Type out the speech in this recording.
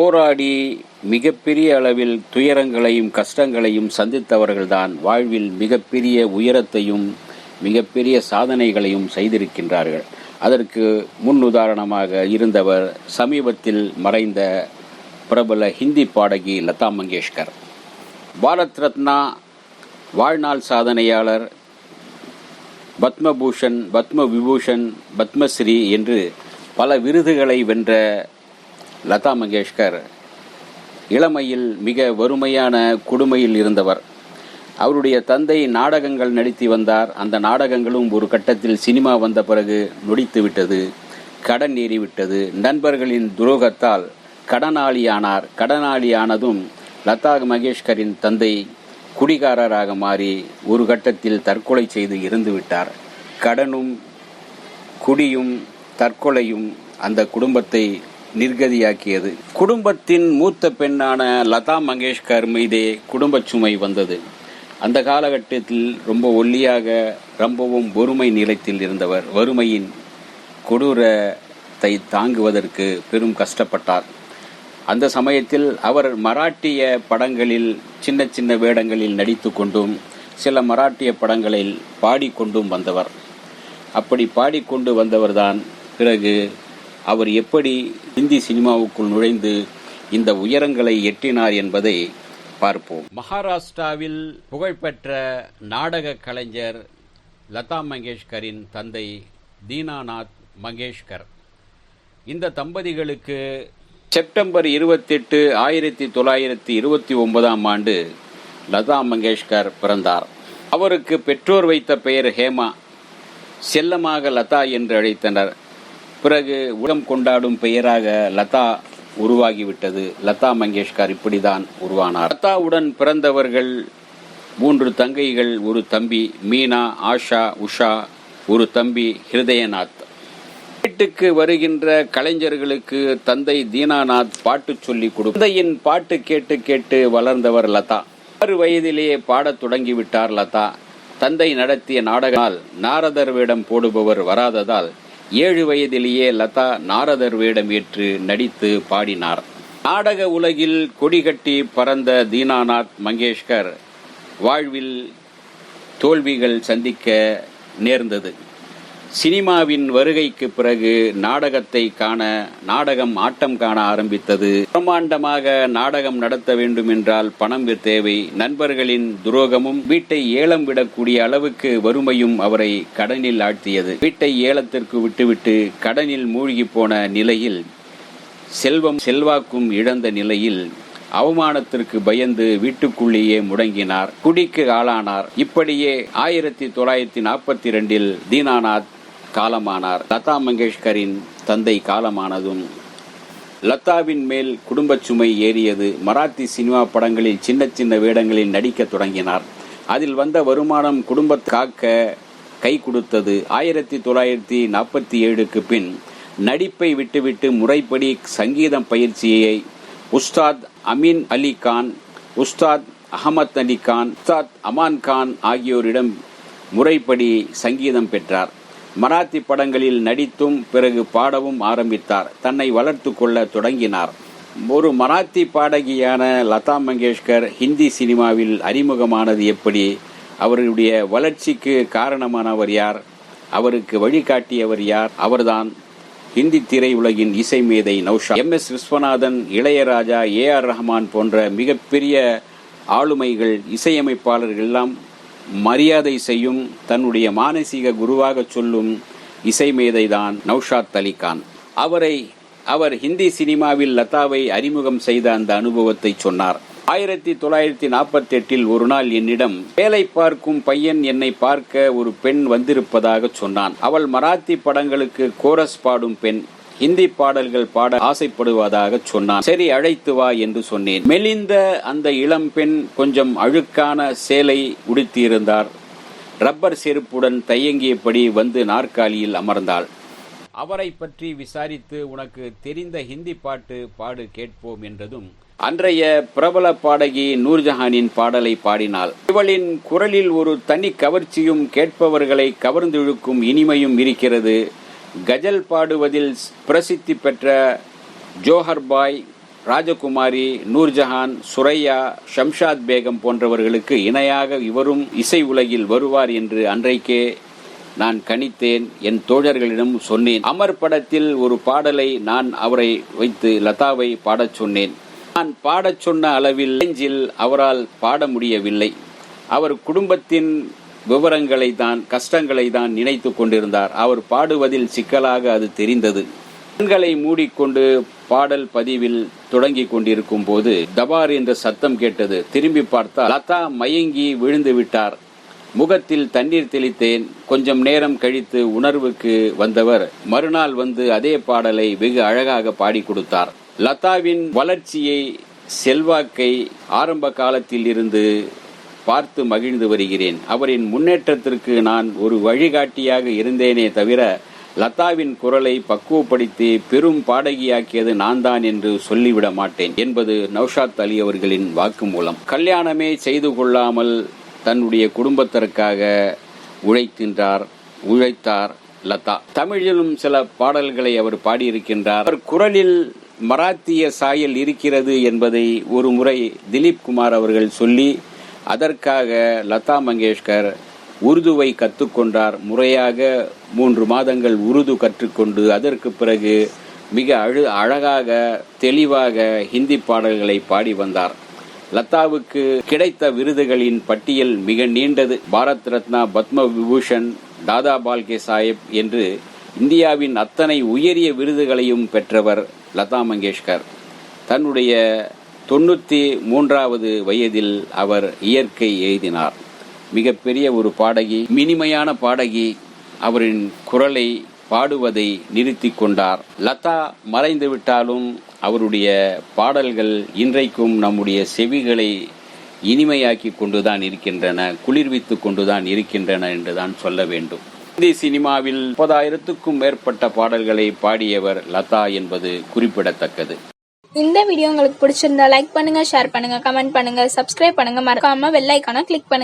போராடி மிகப்பெரிய அளவில் துயரங்களையும் கஷ்டங்களையும் சந்தித்தவர்கள்தான் வாழ்வில் மிகப்பெரிய உயரத்தையும் மிகப்பெரிய சாதனைகளையும் செய்திருக்கின்றார்கள். அதற்கு முன் உதாரணமாக இருந்தவர் சமீபத்தில் மறைந்த பிரபல ஹிந்தி பாடகி லதா மங்கேஷ்கர். பாரத் ரத்னா, வாழ்நாள் சாதனையாளர், பத்மபூஷன், பத்ம விபூஷன், பத்மஸ்ரீ என்று பல விருதுகளை வென்ற லதா மங்கேஷ்கர் இளமையில் மிக வறுமையான குடும்பத்தில் இருந்தவர். அவருடைய தந்தை நாடகங்கள் நடித்து வந்தார். அந்த நாடகங்களும் ஒரு கட்டத்தில் சினிமா வந்த பிறகு நொடித்து விட்டது, கடன் ஏறிவிட்டது. நண்பர்களின் துரோகத்தால் கடனாளியானார். கடனாளியானதும் லதா மங்கேஷ்கரின் தந்தை குடிகாரராக மாறி ஒரு கட்டத்தில் தற்கொலை செய்து இறந்துவிட்டார். கடனும் குடியும் தற்கொலையும் அந்த குடும்பத்தை நிர்கதியாக்கியது. குடும்பத்தின் மூத்த பெண்ணான லதா மங்கேஷ்கர் மீதே குடும்ப சுமை வந்தது. அந்த காலகட்டத்தில் ரொம்ப ஒல்லியாக, ரொம்பவும் வறுமை நிலையத்தில் இருந்தவர். வறுமையின் கொடூரத்தை தாங்குவதற்கு பெரும் கஷ்டப்பட்டார். அந்த சமயத்தில் அவர் மராட்டிய படங்களில் சின்ன சின்ன வேடங்களில் நடித்து கொண்டும் சில மராட்டிய படங்களில் பாடிக்கொண்டும் வந்தவர். அப்படி பாடிக்கொண்டு வந்தவர்தான் பிறகு அவர் எப்படி ஹிந்தி சினிமாவுக்குள் நுழைந்து இந்த உயரங்களை எட்டினார் என்பதை பார்ப்போம். மகாராஷ்டிராவில் புகழ்பெற்ற நாடக கலைஞர் லதா மங்கேஷ்கரின் தந்தை தீனாநாத் மங்கேஷ்கர். இந்த தம்பதிகளுக்கு செப்டம்பர் 28, 1929 ஆண்டு லதா மங்கேஷ்கர் பிறந்தார். அவருக்கு பெற்றோர் வைத்த பெயர் ஹேமா. செல்லமாக லதா என்று அழைத்தனர். பிறகு உலகம் கொண்டாடும் பெயராக லதா உருவாகிவிட்டது. லதா மங்கேஷ்கர் இப்படிதான் உருவானார். லதாவுடன் பிறந்தவர்கள் 3 தங்கைகள், ஒரு தம்பி மீனா, ஆஷா, உஷா, ஒரு தம்பி ஹிருதயநாத். வீட்டுக்கு வருகின்ற கலைஞர்களுக்கு தந்தை தீனாநாத் பாட்டு சொல்லி கொடுத்தார். தந்தையின் பாட்டு கேட்டு கேட்டு வளர்ந்தவர் லதா. 6 வயதிலேயே பாடத் தொடங்கிவிட்டார் லதா. தந்தை நடத்திய நாடகத்தால் நாரதர் வேடம் போடுபவர் வராததால் 7 வயதிலேயே லதா நாரதர் வேடம் ஏற்று நடித்து பாடினார். நாடக உலகில் கொடிகட்டி பறந்த தீனாநாத் மங்கேஷ்கர் வாழ்வில் தோல்விகள் சந்திக்க நேர்ந்தது. சினிமாவின் வருகைக்கு பிறகு நாடகம் ஆட்டம் காண ஆரம்பித்தது. பிரம்மாண்டமாக நாடகம் நடத்த வேண்டும் என்றால் பணம் தேவை. நண்பர்களின் துரோகமும் வீட்டை ஏலம் விடக்கூடிய அளவுக்கு வறுமையும் அவரை கடனில் ஆழ்த்தியது. வீட்டை ஏலத்திற்கு விட்டுவிட்டு கடனில் மூழ்கி போன நிலையில், செல்வாக்கும் இழந்த நிலையில், அவமானத்திற்கு பயந்து வீட்டுக்குள்ளேயே முடங்கினார். குடிக்கு ஆளானார். இப்படியே 1942 தீனாநாத் காலமானார். லதா மங்கேஷ்கரின் தந்தை காலமானதும் லதாவின் மேல் குடும்ப சுமை ஏறியது. மராத்தி சினிமா படங்களில் சின்ன சின்ன வேடங்களில் நடிக்க தொடங்கினார். அதில் வந்த வருமானம் குடும்பத்தை காக்க கை கொடுத்தது. 1947க்கு பின் நடிப்பை விட்டுவிட்டு முறைப்படி சங்கீதம் பயிற்சியை உஸ்தாத் அமீன் அலி கான், உஸ்தாத் அகமத் அலி கான், உஸ்தாத் அமான் கான் ஆகியோரிடம் முறைப்படி சங்கீதம் பெற்றார். மராத்தி படங்களில் நடித்தும் பிறகு பாடவும் ஆரம்பித்தார். தன்னை வளர்த்து கொள்ள தொடங்கினார். ஒரு மராத்தி பாடகியான லதா மங்கேஷ்கர் ஹிந்தி சினிமாவில் அறிமுகமானது எப்படி? அவருடைய வளர்ச்சிக்கு காரணமானவர் யார்? அவருக்கு வழிகாட்டியவர் யார்? அவர்தான் ஹிந்தி திரையுலகின் இசை மேதை நௌஷாத். MS விஸ்வநாதன், இளையராஜா, AR ரஹ்மான் போன்ற மிகப்பெரிய ஆளுமைகள், இசையமைப்பாளர்கள் எல்லாம் மரியாதை செய்யும், தன்னுடைய மானசீக குருவாக சொல்லும் இசை மேதைதான் நௌஷாத் அலி கான். அவர் ஹிந்தி சினிமாவில் லதாவை அறிமுகம் செய்த அந்த அனுபவத்தை சொன்னார். 1948 ஒரு நாள் என்னிடம் வேலை பார்க்கும் பையன் என்னை பார்க்க ஒரு பெண் வந்திருப்பதாக சொன்னான். அவள் மராத்தி படங்களுக்கு கோரஸ் பாடும் பெண். ஹிந்தி பாடல்கள் பாட ஆசைப்படுவதாக சொன்னான். சரி, அழைத்து வா என்று சொன்னேன். மெலிந்த அந்த இளம் பெண் கொஞ்சம் அழுக்கான சேலை உடுத்தியிருந்தார். ரப்பர் செருப்புடன் தயங்கியபடி வந்து நாற்காலியில் அமர்ந்தாள். அவரை பற்றி விசாரித்து, உனக்கு தெரிந்த ஹிந்தி பாட்டு பாடு கேட்போம் என்றதும் அன்றைய பிரபல பாடகி நூர்ஜஹானின் பாடலை பாடினாள். இவளின் குரலில் ஒரு தனி கவர்ச்சியும் கேட்பவர்களை கவர்ந்திழுக்கும் இனிமையும் இருக்கிறது. கஜல் பாடுவதில் பிரசித்தி பெற்ற ஜோஹர் பாய், ராஜகுமாரி, நூர்ஜஹான், சுரையா, ஷம்ஷாத் பேகம் போன்றவர்களுக்கு இணையாக இவரும் இசை உலகில் வருவார் என்று அன்றைக்கே நான் கணித்தேன். என் தோழர்களிடம் சொன்னேன். அமர் படத்தில் ஒரு பாடலை நான் அவரை வைத்து லதாவை பாடச் சொன்னேன். நான் பாடச் சொன்ன அளவில் ரேஞ்சில் அவரால் பாட முடியவில்லை. அவர் குடும்பத்தின் விவரங்களை தான், கஷ்டங்களை தான் நினைத்து கொண்டிருந்தார். அவர் பாடுவதில் சிக்கலாக அது தெரிந்தது. கண்களை மூடிக்கொண்டு பாடல் பதிவில் தொடங்கி கொண்டிருக்கும் போது தபார் என்ற சத்தம் கேட்டது. திரும்பி பார்த்தால் லதா மயங்கி விழுந்து விட்டார். முகத்தில் தண்ணீர் தெளித்தேன். கொஞ்சம் நேரம் கழித்து உணர்வுக்கு வந்தவர் மறுநாள் வந்து அதே பாடலை வெகு அழகாக பாடி கொடுத்தார். லதாவின் வளர்ச்சியை, செல்வாக்கை ஆரம்ப காலத்தில் இருந்து பார்த்து மகிழ்ந்து வருகிறேன். அவரின் முன்னேற்றத்திற்கு நான் ஒரு வழிகாட்டியாக இருந்தேனே தவிர லதாவின் குரலை பக்குவப்படுத்தி பெரும் பாடகியாக்கியது நான் தான் என்று சொல்லிவிட மாட்டேன் என்பது நௌஷாத் அலி அவர்களின் வாக்குமூலம். கல்யாணமே செய்து கொள்ளாமல் தன்னுடைய குடும்பத்திற்காக உழைத்தார் லதா. தமிழிலும் சில பாடல்களை அவர் பாடியிருக்கின்றார். அவர் குரலில் மராத்திய சாயல் இருக்கிறது என்பதை ஒரு முறை திலீப் குமார் அவர்கள் சொல்லி அதற்காக லதா மங்கேஷ்கர் உருதுவை கற்றுக்கொண்டார். முறையாக 3 மாதங்கள் உருது கற்றுக்கொண்டு அதற்கு பிறகு மிக அழகாக தெளிவாக ஹிந்தி பாடல்களை பாடி வந்தார். லதாவுக்கு கிடைத்த விருதுகளின் பட்டியல் மிக நீண்டது. பாரத் ரத்னா, பத்ம விபூஷன், தாதா பால்கே சாஹிப் என்று இந்தியாவின் அத்தனை உயரிய விருதுகளையும் பெற்றவர் லதா மங்கேஷ்கர். தன்னுடைய 93வது வயதில் அவர் இயற்கை எழுதினார். மிகப்பெரிய ஒரு பாடகி, இனிமையான பாடகி. அவரின் குரலை பாடுவதை நிறுத்தி கொண்டார். லதா மறைந்து விட்டாலும் அவருடைய பாடல்கள் இன்றைக்கும் நம்முடைய செவிகளை இனிமையாக்கி கொண்டுதான் இருக்கின்றன, குளிர்வித்து கொண்டுதான் இருக்கின்றன என்றுதான் சொல்ல வேண்டும். இந்தி சினிமாவில் 30,000க்கும் மேற்பட்ட பாடல்களை பாடியவர் லதா என்பது குறிப்பிடத்தக்கது. இந்த வீடியோ உங்களுக்கு பிடிச்சிருந்தா லைக் பண்ணுங்க, ஷேர் பண்ணுங்க, கமெண்ட் பண்ணுங்க, சப்ஸ்கிரைப் பண்ணுங்க, மறக்காம பெல் ஐகானை கிளிக் பண்ணுங்க.